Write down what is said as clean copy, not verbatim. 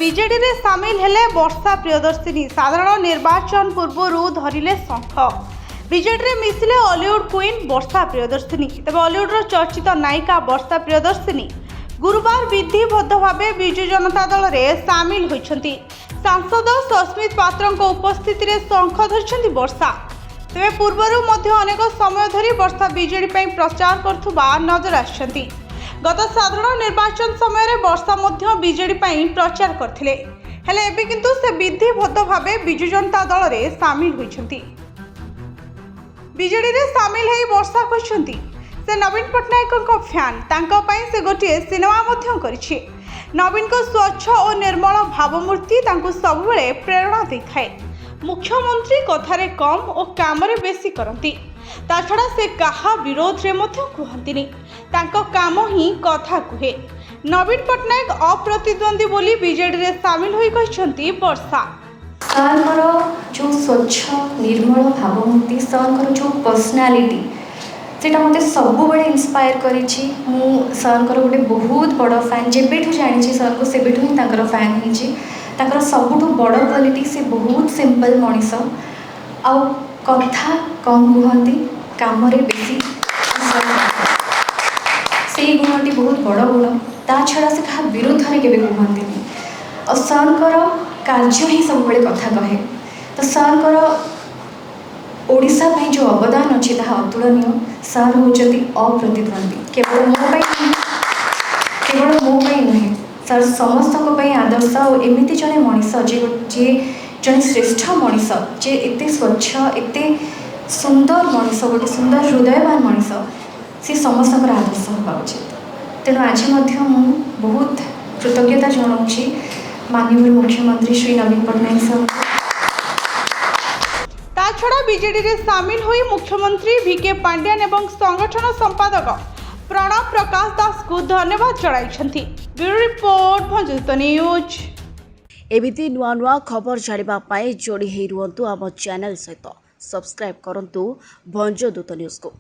BJD रे सामिल हेले वर्षा प्रियदर्शिनी साधारण निर्वाचन पूर्व धरिले शंख। बीजेडी रे मिसिले हॉलीवुड क्वीन वर्षा प्रियदर्शिनी। तेज हॉलीवुड चर्चित नायिका वर्षा प्रियदर्शिनी गुरुवार विधिबद्ध भाव विजु जनता दल में सामिल होती। सांसद सस्मित पात्र उपस्थित शंख धरी वर्षा। तेरे पूर्वर अनेक समय धरी वर्षा बीजेडी प्रचार करुवा नजर आछंती। गत साधारण निर्वाचन समय वर्षा बीजेडी प्रचार करथिले। हेले एबे किंतु से विधिबद्ध भाव विजु जनता दल में सामिल होती। बीजेडी रे सामिल होई वर्षा कहछंती से नवीन पट्टनायक फैन तांको पई से गोटे सिनेमा मध्य करिछि। नवीन को स्वच्छ और निर्मल भावमूर्ति तांको सब बेले प्रेरणा देखाए। मुख्यमंत्री कथारे कम और कामरे बेसी करती। ताछड़ा से कहा विरोध रे मध्य कहंतिनी। तांको काम ही कथा कहे। नवीन पट्टनायक अप्रतिद्वंदी बोली बीजेडी रे सामिल होई कहछंती वर्षा। सरकार जो स्वच्छ निर्मल भावमूर्ति सरकार जो पर्सनालिटी सेटा मते सब बड़े इंस्पायर करिछि। मु सरकार गोटे बहुत बड़ फैन जेबेठु जानिछि सर को सेबेठु ही तांकर फैन हिछि। तांकर सबुठु बड़ क्वालिटी से बहुत सिंपल मनीष आ कथा कम कहती काम बेसी से गुणटी बहुत बड़ गुण। ता छड़ा से क्या विरोध में केवे कहती और सरकार कार्य ही सब बड़े कथा कहे। तो सरकार ओडिशा पे जो अवदान अच्छी ताहा अतुलनीय। सर होचती अप्रतिद्वंदी केवल मो नुहे सर समस्त आदर्श और एमती जड़े मनीष जे जड़े श्रेष्ठ मनीष जे एते स्वच्छ एते सुंदर मनीष गोटे सुंदर हृदयवान मनीष से समस्त आदर्श होगा उचित। तेणु आज बहुत कृतज्ञता जनाऊँगी माननीय मुख्यमंत्री श्री नवीन पट्टनायक सर। ताछड़ा बीजेडी रे सामिल होई मुख्यमंत्री वीके पांड्यान एवं संगठन संपादक प्रणव प्रकाश दास को धन्यवाद जणाइछंती। ब्यूरो रिपोर्ट भंजुत न्यूज। एमिति नुआ नुआ खबर जानिबा पाए जोड़ी हेई रुहंतु आम चैनल सहित सब्सक्राइब करंतु भंजुत न्यूज को।